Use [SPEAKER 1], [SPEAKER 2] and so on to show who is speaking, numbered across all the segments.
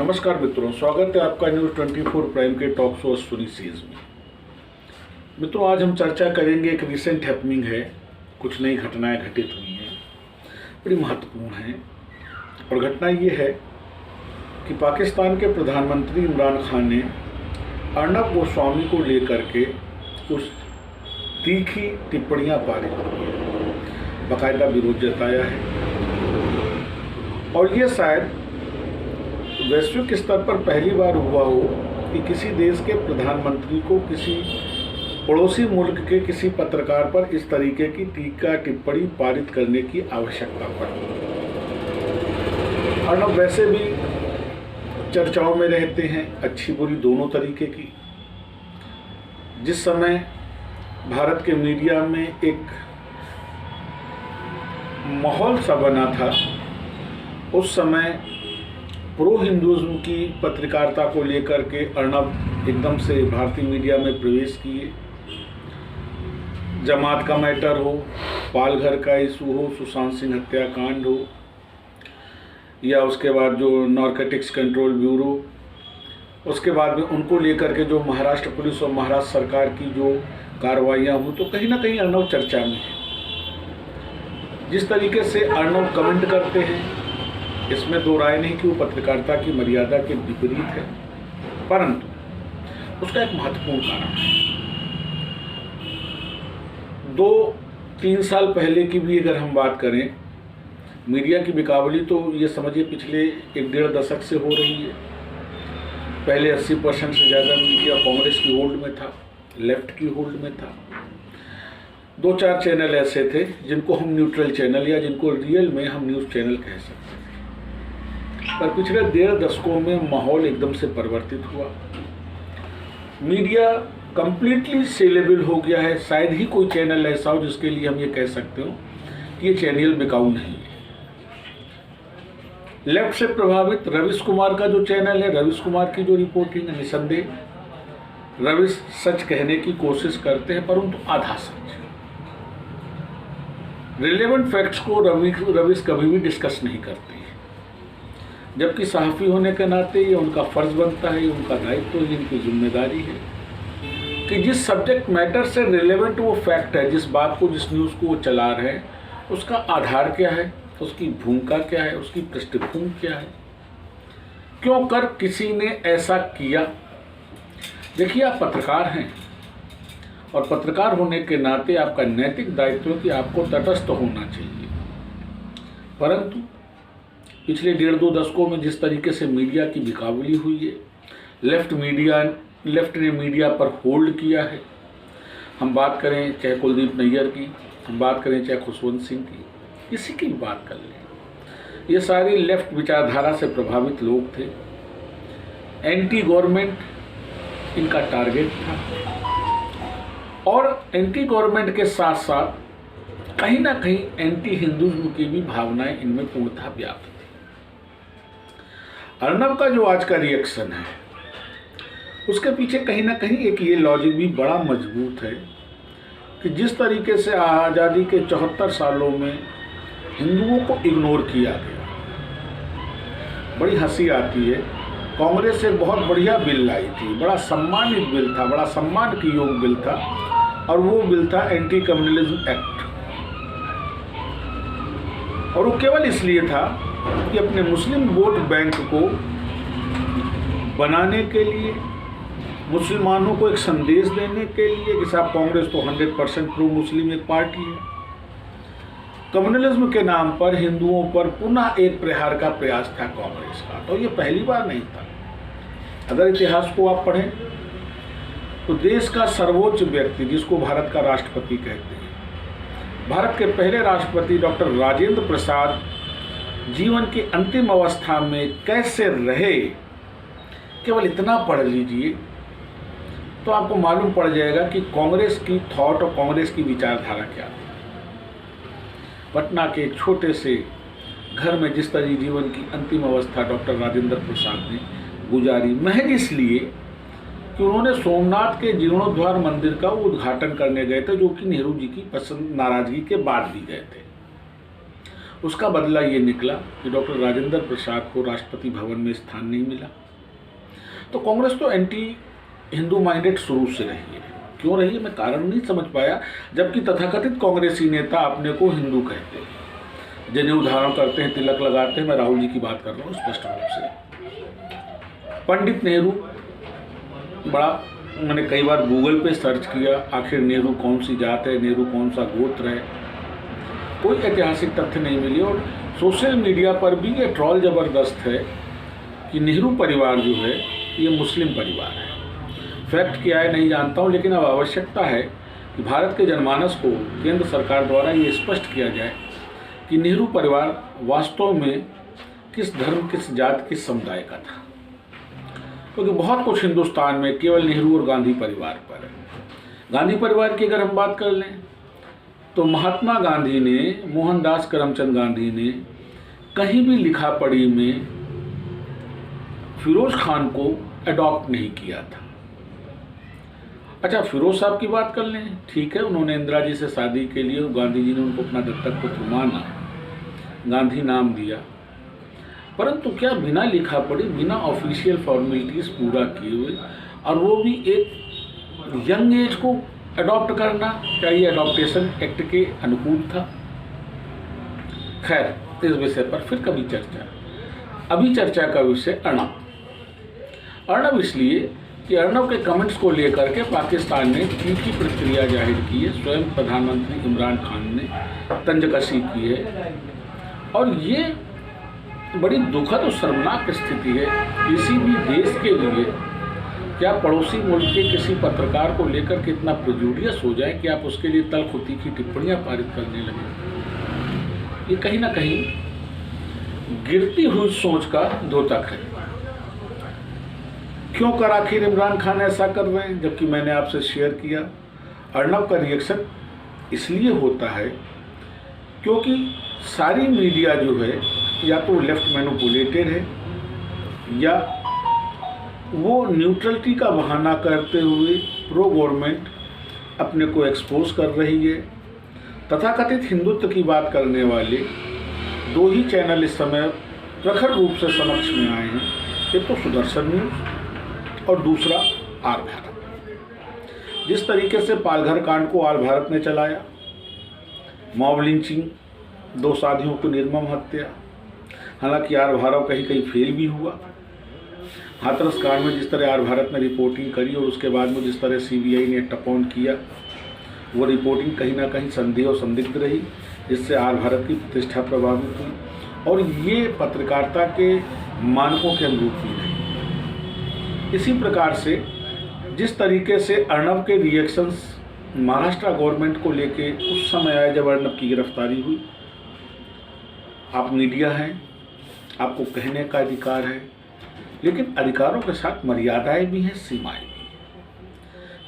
[SPEAKER 1] नमस्कार मित्रों, स्वागत है आपका न्यूज़ 24 प्राइम के टॉक शो अश्विनी सीरीज में। मित्रों, आज हम चर्चा करेंगे। एक रिसेंट हैपनिंग है, कुछ नई घटनाएं घटित हुई हैं, बड़ी महत्वपूर्ण हैं। और घटना ये है कि पाकिस्तान के प्रधानमंत्री इमरान खान ने अर्नब गोस्वामी को लेकर के कुछ तीखी टिप्पणियां पारित की हैं, बाकायदा विरोध जताया है। और ये शायद वैश्विक स्तर पर पहली बार हुआ हो कि किसी देश के प्रधानमंत्री को किसी पड़ोसी मुल्क के किसी पत्रकार पर इस तरीके की टीका टिप्पणी पारित करने की आवश्यकता पड़ी। अर्नब वैसे भी चर्चाओं में रहते हैं, अच्छी बुरी दोनों तरीके की। जिस समय भारत के मीडिया में एक माहौल सा बना था, उस समय प्रो हिंदुज़्म की पत्रकारिता को लेकर के अर्नब एकदम से भारतीय मीडिया में प्रवेश किए। जमात का मैटर हो, पालघर का इशू हो, सुशांत सिंह हत्याकांड हो, या उसके बाद जो नारकोटिक्स कंट्रोल ब्यूरो, उसके बाद में उनको लेकर के जो महाराष्ट्र पुलिस और महाराष्ट्र सरकार की जो कार्रवाइयाँ हुई, तो कहीं ना कहीं अर्नब चर्चा में है। जिस तरीके से अर्नब कमेंट करते हैं, इसमें दो राय नहीं कि वो पत्रकारिता की मर्यादा के विपरीत है, परंतु उसका एक महत्वपूर्ण कारण है। 2-3 साल पहले की भी अगर हम बात करें, मीडिया की बिकावली तो ये समझिए पिछले 1-1.5 दशक से हो रही है। पहले 80% से ज़्यादा मीडिया कांग्रेस की होल्ड में था, लेफ्ट की होल्ड में था। 2-4 चैनल ऐसे थे जिनको हम न्यूट्रल चैनल या जिनको रियल में हम न्यूज़ चैनल कह सकते हैं। पर पिछले 1.5 दशकों में माहौल एकदम से परिवर्तित हुआ। मीडिया कंप्लीटली सेलेबल हो गया है। शायद ही कोई चैनल ऐसा हो जिसके लिए हम ये कह सकते हो कि ये चैनल बिकाऊ नहीं है। लेफ्ट से प्रभावित रवीश कुमार का जो चैनल है, रवीश कुमार की जो रिपोर्टिंग है, निसंदेह रवीश सच कहने की कोशिश करते हैं, परंतु आधा सच। रिलेवेंट फैक्ट्स को रवीश कभी भी डिस्कस नहीं करते हैं, जबकि सहाफ़ी होने के नाते ये उनका फ़र्ज़ बनता है, ये उनका दायित्व है, इनकी जिम्मेदारी है कि जिस सब्जेक्ट मैटर से रिलेवेंट वो फैक्ट है, जिस बात को, जिस न्यूज़ को वो चला रहे हैं, उसका आधार क्या है, उसकी भूमिका क्या है, उसकी पृष्ठभूमि क्या है, क्यों कर किसी ने ऐसा किया। देखिए, आप पत्रकार हैं और पत्रकार होने के नाते आपका नैतिक दायित्व है कि आपको तटस्थ होना चाहिए, परंतु पिछले 1.5-2 दशकों में जिस तरीके से मीडिया की बिकावली हुई है, लेफ्ट ने मीडिया पर होल्ड किया है। हम बात करें चाहे कुलदीप नैयर की, हम बात करें चाहे खुशवंत सिंह की, किसी की भी बात कर लें, ये सारी लेफ्ट विचारधारा से प्रभावित लोग थे। एंटी गवर्नमेंट इनका टारगेट था, और एंटी गवर्नमेंट के साथ साथ कहीं ना कहीं एंटी हिंदुज़्म की भी भावनाएं इनमें पूर्णतः व्याप्त थी। अर्नब का जो आज का रिएक्शन है, उसके पीछे कहीं ना कहीं एक ये लॉजिक भी बड़ा मजबूत है कि जिस तरीके से आज़ादी के 74 सालों में हिंदुओं को इग्नोर किया गया। बड़ी हंसी आती है, कांग्रेस एक बहुत बढ़िया बिल लाई थी, बड़ा सम्मानित बिल था, बड़ा सम्मान की योग बिल था, और वो बिल था एंटी कम्युनलिज्म एक्ट। और वो केवल इसलिए था कि अपने मुस्लिम वोट बैंक को बनाने के लिए, मुसलमानों को एक संदेश देने के लिए कि साहब कांग्रेस तो 100% प्रो मुस्लिम एक पार्टी है। कम्युनलिज्म के नाम पर हिंदुओं पर पुनः एक प्रहार का प्रयास था कांग्रेस का। तो ये पहली बार नहीं था। अगर इतिहास को आप पढ़ें तो देश का सर्वोच्च व्यक्ति, जिसको भारत का राष्ट्रपति कहते हैं, भारत के पहले राष्ट्रपति डॉक्टर राजेंद्र प्रसाद जीवन की अंतिम अवस्था में कैसे रहे, केवल इतना पढ़ लीजिए तो आपको मालूम पड़ जाएगा कि कांग्रेस की थॉट और कांग्रेस की विचारधारा क्या थी। पटना के एक छोटे से घर में जिस तरह जीवन की अंतिम अवस्था डॉक्टर राजेंद्र प्रसाद ने गुजारी, महज इसलिए कि उन्होंने सोमनाथ के जीर्णोद्धार मंदिर का उद्घाटन करने गए थे, जो कि नेहरू जी की पसंद नाराजगी के बाद भी गए थे। उसका बदला ये निकला कि डॉक्टर राजेंद्र प्रसाद को राष्ट्रपति भवन में स्थान नहीं मिला। तो कांग्रेस तो एंटी हिंदू माइंडेड शुरू से रही है। क्यों रही है मैं कारण नहीं समझ पाया, जबकि तथाकथित कांग्रेसी नेता अपने को हिंदू कहते हैं, जनेऊ धारण करते हैं, तिलक लगाते हैं। मैं राहुल जी की बात कर रहा हूँ स्पष्ट रूप से। पंडित नेहरू, बड़ा मैंने कई बार गूगल पे सर्च किया, आखिर नेहरू कौन सी जात है, नेहरू कौन सा गोत्र है, कोई ऐतिहासिक तथ्य नहीं मिली। और सोशल मीडिया पर भी ये ट्रॉल ज़बरदस्त है कि नेहरू परिवार जो है ये मुस्लिम परिवार है। फैक्ट क्या है नहीं जानता हूँ, लेकिन अब आवश्यकता है कि भारत के जनमानस को केंद्र सरकार द्वारा ये स्पष्ट किया जाए कि नेहरू परिवार वास्तव में किस धर्म, किस जात, किस समुदाय का था। क्योंकि बहुत कुछ हिंदुस्तान में केवल नेहरू और गांधी परिवार पर है। गांधी परिवार की अगर हम बात कर लें तो महात्मा गांधी ने, मोहनदास करमचंद गांधी ने कहीं भी लिखा पढ़ी में फिरोज खान को अडॉप्ट नहीं किया था। अच्छा, फिरोज साहब की बात कर लें, ठीक है, उन्होंने इंदिरा जी से शादी के लिए गांधी जी ने उनको अपना दत्तक पुत्र माना, गांधी नाम दिया, परंतु क्या बिना लिखा पढ़ी, बिना ऑफिशियल फॉर्मेलिटीज पूरा किए हुए, और वो भी एक यंग एज को अडॉप्ट करना, क्या ये अडॉप्टेशन एक्ट के अनुकूल था? खैर, इस विषय पर फिर कभी चर्चा। अभी चर्चा का विषय अर्नब। अर्नब इसलिए कि अर्नब के कमेंट्स को लेकर के पाकिस्तान ने तीखी प्रतिक्रिया जाहिर की है। स्वयं प्रधानमंत्री इमरान खान ने तंजकसी की है, और ये बड़ी दुखद और शर्मनाक स्थिति है किसी भी देश के लिए। क्या पड़ोसी मुल्क के किसी पत्रकार को लेकर के इतना प्रेजुडियस हो जाए कि आप उसके लिए तल्ख और तीखी टिप्पणियां पारित करने लगे? ये कहीं ना कहीं गिरती हुई सोच का द्योतक है। क्यों कर आखिर इमरान खान ऐसा कर रहे हैं? जबकि मैंने आपसे शेयर किया, अर्नब का रिएक्शन इसलिए होता है क्योंकि सारी मीडिया जो है या तो लेफ्ट मैनिपुलेटेड है, या वो न्यूट्रलिटी का बहाना करते हुए प्रो गवर्नमेंट अपने को एक्सपोज कर रही है। तथाकथित हिंदुत्व की बात करने वाले दो ही चैनल इस समय प्रखर रूप से समक्ष में आए हैं, एक तो सुदर्शन न्यूज़ और दूसरा आर भारत। जिस तरीके से पालघर कांड को आर भारत ने चलाया, मॉब लिंचिंग, दो साथियों की निर्मम हत्या, हालांकि आर भारत कहीं कहीं फेल भी हुआ। हाथरस कांड में जिस तरह आर भारत ने रिपोर्टिंग करी और उसके बाद में जिस तरह सीबीआई ने टपॉन किया, वो रिपोर्टिंग कहीं ना कहीं संदेह और संदिग्ध रही, जिससे आर भारत की प्रतिष्ठा प्रभावित हुई और ये पत्रकारिता के मानकों के अनुरूप भी नहीं। इसी प्रकार से जिस तरीके से अर्नब के रिएक्शंस महाराष्ट्र गवर्नमेंट को लेके उस समय आए जब अर्नब की गिरफ्तारी हुई। आप मीडिया हैं, आपको कहने का अधिकार है, लेकिन अधिकारों के साथ मर्यादाएं भी हैं, सीमाएं भी हैं।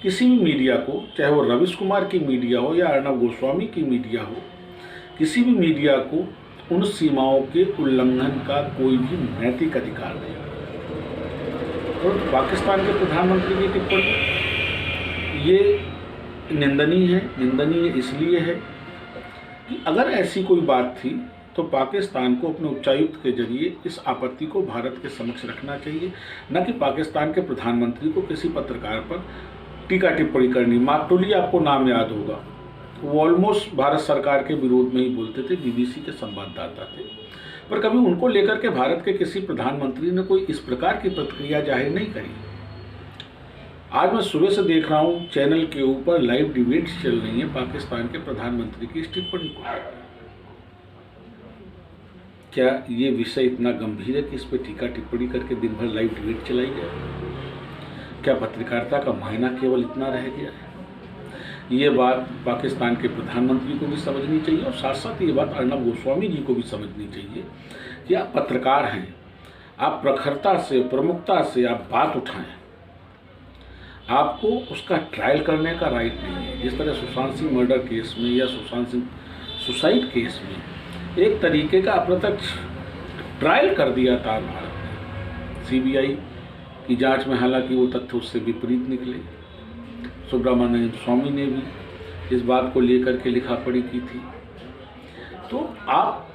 [SPEAKER 1] किसी भी मीडिया को, चाहे वो रवीश कुमार की मीडिया हो या अर्नब गोस्वामी की मीडिया हो, किसी भी मीडिया को उन सीमाओं के उल्लंघन का कोई भी नैतिक अधिकार नहीं। और पाकिस्तान के प्रधानमंत्री की टिप्पणी ये निंदनीय है। निंदनीय इसलिए है कि अगर ऐसी कोई बात थी तो पाकिस्तान को अपने उच्चायुक्त के जरिए इस आपत्ति को भारत के समक्ष रखना चाहिए, न कि पाकिस्तान के प्रधानमंत्री को किसी पत्रकार पर टीका टिप्पणी करनी। मातुली आपको नाम याद होगा, वो ऑलमोस्ट भारत सरकार के विरोध में ही बोलते थे, बीबीसी के संवाददाता थे, पर कभी उनको लेकर के भारत के किसी प्रधानमंत्री ने कोई इस प्रकार की प्रतिक्रिया जाहिर नहीं करी। आज मैं सुबह से देख रहा हूँ चैनल के ऊपर लाइव डिबेट्स चल रही हैं पाकिस्तान के प्रधानमंत्री की इस टिप्पणी को। क्या ये विषय इतना गंभीर है कि इस पर टीका टिप्पणी करके दिन भर लाइव डिबेट चलाई जाए? क्या पत्रकारिता का मायना केवल इतना रह गया है? ये बात पाकिस्तान के प्रधानमंत्री को भी समझनी चाहिए और साथ साथ ये बात अर्नब गोस्वामी जी को भी समझनी चाहिए कि आप पत्रकार हैं, आप प्रखरता से, प्रमुखता से आप बात उठाएं, आपको उसका ट्रायल करने का राइट नहीं है। जिस तरह सुशांत सिंह मर्डर केस में या सुशांत सिंह सुसाइड केस में एक तरीके का अप्रत्यक्ष ट्रायल कर दिया था भारत ने सीबीआई की जांच में, हालांकि वो तथ्य उससे विपरीत निकले। सुब्रमण्यम स्वामी ने भी इस बात को लेकर के लिखा पढ़ी की थी। तो आप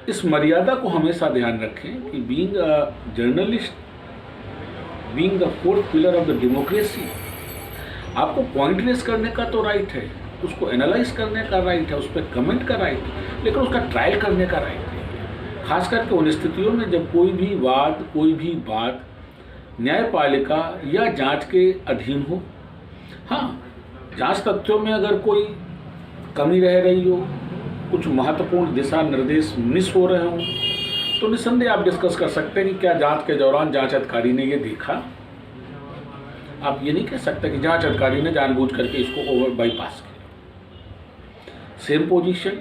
[SPEAKER 1] इस मर्यादा को हमेशा ध्यान रखें कि being a journalist, being the fourth pillar of the democracy, आपको पॉइंट रेस करने का तो राइट है, उसको एनालाइज करने का राइट है, उस पर कमेंट का राइट है, लेकिन उसका ट्रायल करने का राइट है। खास करके उन स्थितियों में जब कोई भी वाद, कोई भी बात न्यायपालिका या जांच के अधीन हो। हाँ, जांच तथ्यों में अगर कोई कमी रह रही हो, कुछ महत्वपूर्ण दिशा निर्देश मिस हो रहे हों, तो निस्संदेह आप डिस्कस कर सकते हैं कि क्या जांच के दौरान जांच अधिकारी ने ये देखा। आप ये नहीं कह सकते कि जांच अधिकारी ने जानबूझ करके इसको ओवर बाईपास किया। सेम पोजीशन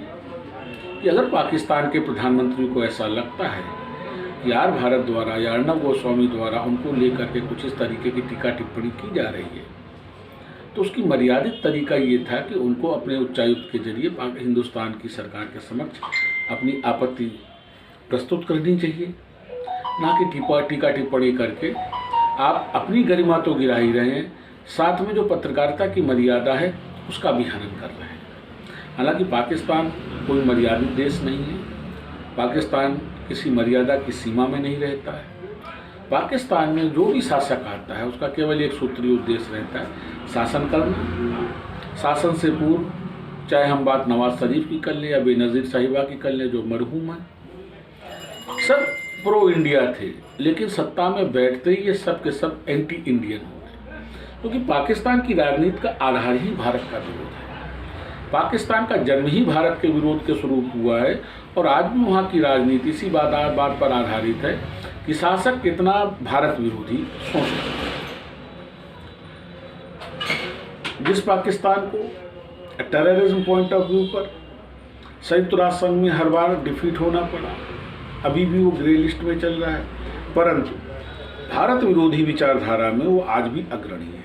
[SPEAKER 1] कि अगर पाकिस्तान के प्रधानमंत्री को ऐसा लगता है कि यार भारत द्वारा या अर्नब गोस्वामी द्वारा उनको लेकर के कुछ इस तरीके की टीका टिप्पणी की जा रही है, तो उसकी मर्यादित तरीका ये था कि उनको अपने उच्चायुक्त के जरिए हिंदुस्तान की सरकार के समक्ष अपनी आपत्ति प्रस्तुत करनी चाहिए, ना कि टीका टिप्पणी करके आप अपनी गरिमा तो गिरा ही रहे हैं, साथ में जो पत्रकारिता की मर्यादा है उसका भी हनन कर रहे हैं। हालांकि पाकिस्तान कोई मर्यादित देश नहीं है, पाकिस्तान किसी मर्यादा की सीमा में नहीं रहता है। पाकिस्तान में जो भी शासक आता है उसका केवल एक सूत्रीय उद्देश्य रहता है, शासन करना। शासन से पूर्व चाहे हम बात नवाज शरीफ की कर लें या बेनज़ीर साहिबा की कर लें जो मरहूम है, सब प्रो इंडिया थे, लेकिन सत्ता में बैठते ही ये सब के सब एंटी इंडियन हो गए, क्योंकि पाकिस्तान की राजनीति का आधार ही भारत का विरोध है। पाकिस्तान का जन्म ही भारत के विरोध के स्वरूप हुआ है और आज भी वहाँ की राजनीति इसी बात पर आधारित है कि शासक कितना भारत विरोधी सोच रहे हैं। जिस पाकिस्तान को टेररिज्म पॉइंट ऑफ व्यू पर संयुक्त राष्ट्र संघ में हर बार डिफीट होना पड़ा, अभी भी वो ग्रे लिस्ट में चल रहा है, परंतु भारत विरोधी विचारधारा में वो आज भी अग्रणी है।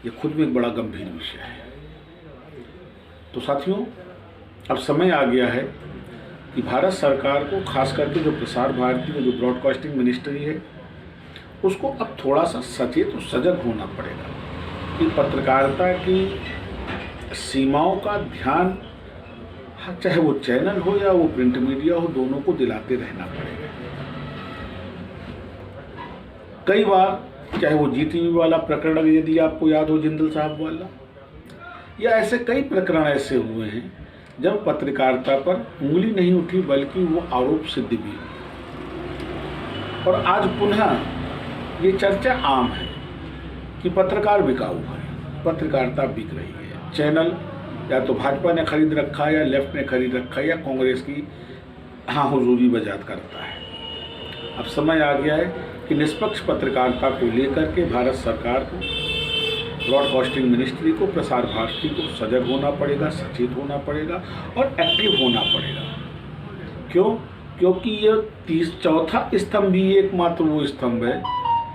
[SPEAKER 1] ये खुद में एक बड़ा गंभीर विषय है। तो साथियों, अब समय आ गया है कि भारत सरकार को, खास करके जो प्रसार भारती और जो ब्रॉडकास्टिंग मिनिस्ट्री है, उसको अब थोड़ा सा सचेत और सजग होना पड़ेगा कि पत्रकारिता की सीमाओं का ध्यान, चाहे वो चैनल हो या वो प्रिंट मीडिया हो, दोनों को दिलाते रहना पड़ेगा। कई बार चाहे वो जीटीवी वाला प्रकरण यदि आपको याद हो, जिंदल साहब वाला, या ऐसे कई प्रकरण ऐसे हुए हैं जब पत्रकारिता पर उंगली नहीं उठी बल्कि वो आरोप सिद्ध भी हुए। और आज पुनः ये चर्चा आम है कि पत्रकार बिकाऊ है, पत्रकारिता बिक रही है, चैनल या तो भाजपा ने खरीद रखा है या लेफ्ट ने खरीद रखा है या कांग्रेस की हाँ हुजूरी बजात करता है। अब समय आ गया है कि निष्पक्ष पत्रकारिता को लेकर के भारत सरकार को, ब्रॉडकास्टिंग मिनिस्ट्री को, प्रसार भारती को सजग होना पड़ेगा, सचेत होना पड़ेगा और एक्टिव होना पड़ेगा। क्यों? क्योंकि ये चौथा स्तंभ भी एकमात्र वो स्तंभ है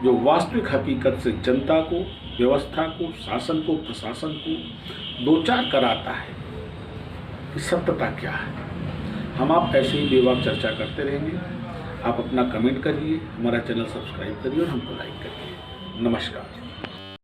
[SPEAKER 1] जो वास्तविक हकीकत से जनता को, व्यवस्था को, शासन को, प्रशासन को दो चार कराता है कि सत्यता क्या है। हम आप ऐसे ही बेबाक चर्चा करते रहेंगे। आप अपना कमेंट करिए, हमारा चैनल सब्सक्राइब करिए और हमको लाइक करिए। नमस्कार।